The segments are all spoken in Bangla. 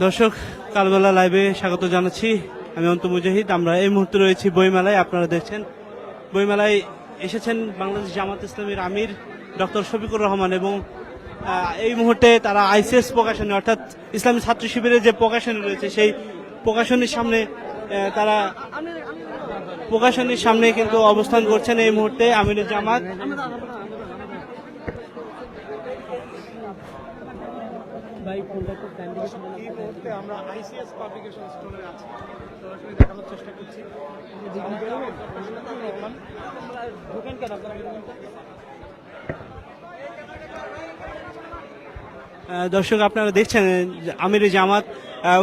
দর্শক, কালবেলা লাইভে স্বাগত জানাচ্ছি। আমি অন্ত মুজাহিদ। আমরা এই মুহূর্তে রয়েছি বইমেলায়। আপনারা দেখছেন বইমেলায় এসেছেন বাংলাদেশ জামাত ইসলামীর আমির ডক্টর শফিকুর রহমান, এবং এই মুহূর্তে তারা আইসিএস প্রকাশনী অর্থাৎ ইসলামী ছাত্র শিবিরের যে প্রকাশনী রয়েছে সেই প্রকাশনীর সামনে তারা প্রকাশনীর সামনে কিন্তু অবস্থান করছেন এই মুহূর্তে আমিরের জামাত। আমরা আইসিএস পাবলিকেশন স্টোরে আছি, সরাসরি দেখানোর চেষ্টা করছি। দর্শক, আপনারা দেখছেন আমির জামাত,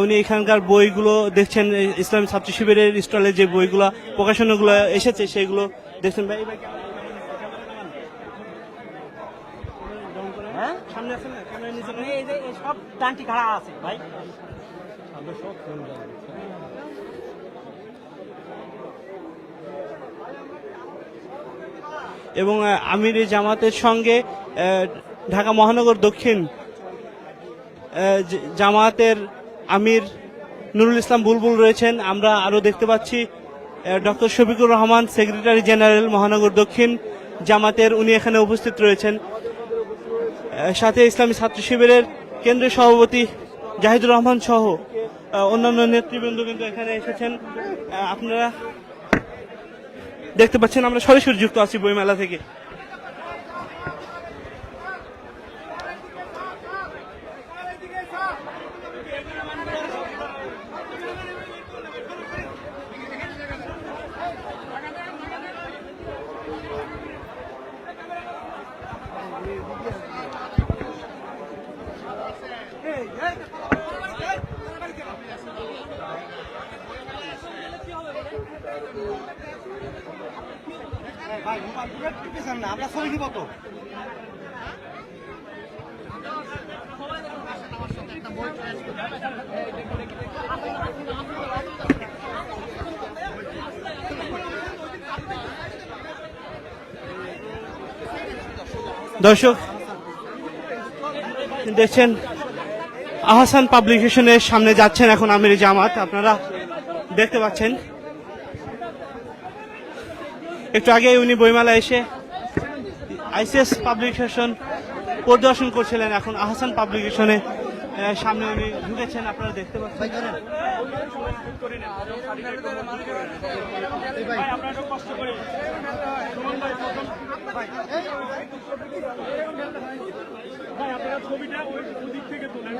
উনি এখানকার বইগুলো দেখছেন। ইসলামী ছাত্র শিবিরের স্টলে যে বইগুলো প্রকাশনাগুলো এসেছে সেগুলো দেখছেন। ভাই সামনে আছেন না, ক্যামেরা নিচে সব ডানটি খাড়া আছে ভাই। এবং আমির জামাতের সঙ্গে ঢাকা মহানগর দক্ষিণ জামাতের আমির নুরুল ইসলাম বুলবুল রয়েছেন। আমরা আরো দেখতে পাচ্ছি doctor Shafiqur Rahman, secretary general মহানগর দক্ষিণ জামাতের, উনি এখানে উপস্থিত রয়েছেন। সাথে ইসলামী ছাত্র শিবিরের কেন্দ্রীয় সভাপতি জাহিদুর রহমান সহ অন্যান্য নেতৃবৃন্দ কিন্তু এখানে এসেছেন। আপনারা দেখতে পাচ্ছেন আমরা সরাসরি যুক্ত আছি বইমেলা থেকে। আমরা ছবি দিব তো। দর্শক দেখছেন আহসান পাবলিকেশনের সামনে যাচ্ছেন এখন আমির জামাত, আপনারা দেখতে পাচ্ছেন। একটু আগে উনি বইমেলা এসে আইসিএস পাবলিকেশন পরিদর্শন করছিলেন, এখন আহসান পাবলিকেশনে সামনে উনি ঢুকেছেন, আপনারা দেখতে পাচ্ছেন। ছবিটা ওই দিক থেকে তোলেন।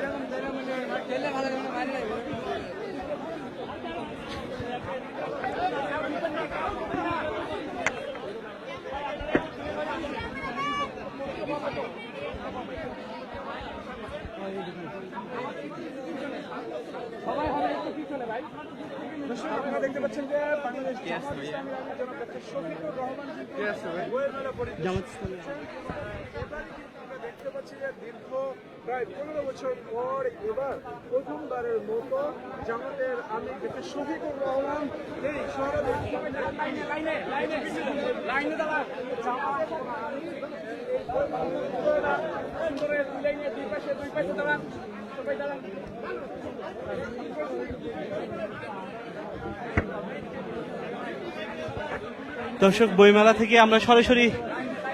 আপনারা দেখতে পাচ্ছেন যে বাংলাদেশ দেখতে পাচ্ছি যে দীর্ঘ প্রায় 15 বছর পর এবার প্রথমবারের মতো জামাতের আমির ডক্টর শফিকুর রহমান এই শহরে দর্শক, বইমেলা থেকে আমরা সরাসরি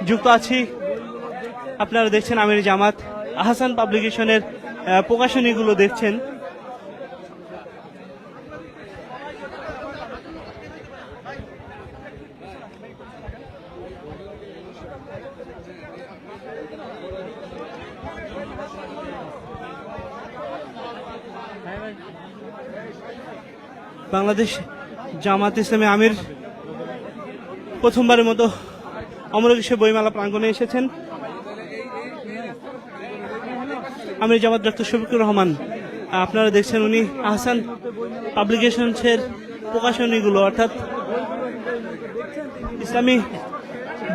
যুক্ত আছি। আপনারা দেখছেন আমির জামাত, আহসান পাবলিকেশনের প্রকাশনীগুলো দেখছেন। বাংলাদেশ জামাত ইসলামী আমির প্রথমবারের মতো অমরকিশোর বইমেলা প্রাঙ্গণে এসেছেন। আমির জামাত ডক্টর শফিকুর রহমান, আপনারা দেখছেন উনি আহসান পাবলিকেশনসের প্রকাশনীগুলো অর্থাৎ ইসলামী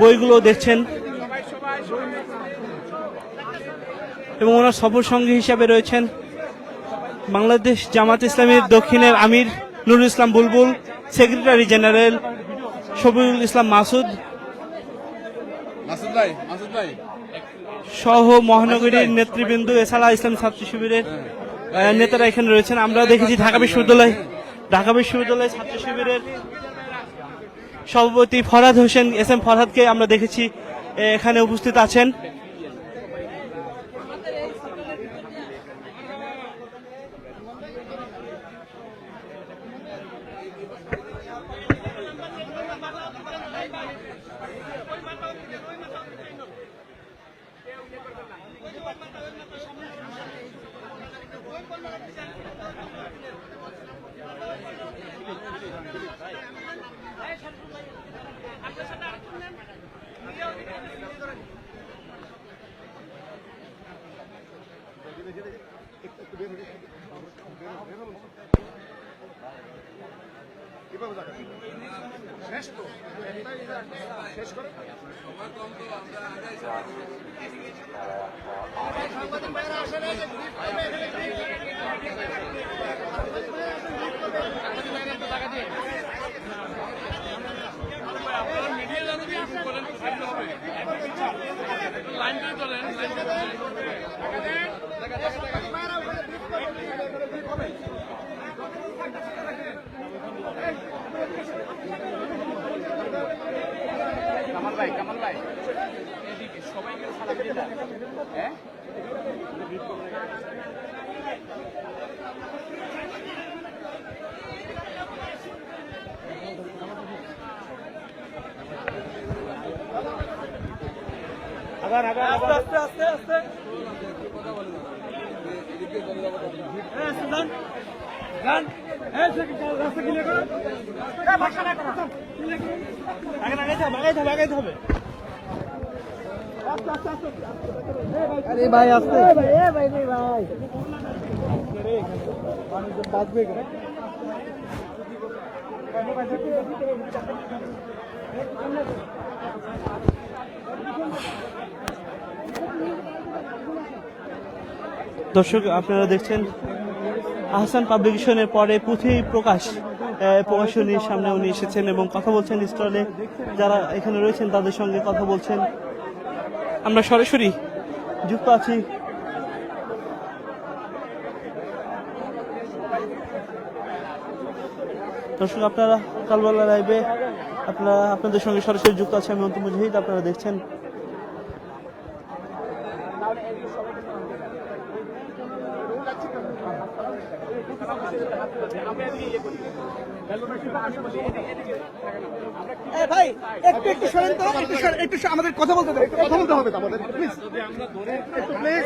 বইগুলো দেখছেন, এবং ওনার সফর সঙ্গী হিসাবে রয়েছেন বাংলাদেশ জামাত ইসলামীর দক্ষিণের আমির নুরুল ইসলাম বুলবুল, সেক্রেটারি জেনারেল শফিউল ইসলাম মাসুদ সহ মহানগরীর নেতৃবৃন্দ, এছাড়া ইসলাম ছাত্র শিবিরের নেতারা এখানে রয়েছেন। আমরা দেখেছি ঢাকা বিশ্ববিদ্যালয় ছাত্র শিবিরের সভাপতি ফরহাদ হোসেন এস এম ফরহাদকে আমরা দেখেছি এখানে উপস্থিত আছেন। কামাল ভাই এদিকে সবাইকে সালাম দিয়ে দাও। হ্যাঁ আস্তে আস্তে আস্তে আগাইতে হবে। আরে ভাই আসতে ভাই বাঁচবে দর্শক আপনারা দেখছেন আহসান পাবলিকেশনের পরে পুঁথি প্রকাশনীর সামনে উনি এসেছেন এবং কথা বলছেন। স্টলে যারা এখানে রয়েছেন তাদের সঙ্গে কথা বলছেন। আমরা সরাসরি যুক্ত আছি দর্শক আপনারা কালবেলা লাইভে আপনাদের সঙ্গে সরাসরি যুক্ত আছে। আমি অন্তু মুজাহিদ, আপনারা দেখছেন ভাই একটু সরেন তো, একটু আমাদের কথা বলতে হবে আমাদের প্লিজ একটু প্লিজ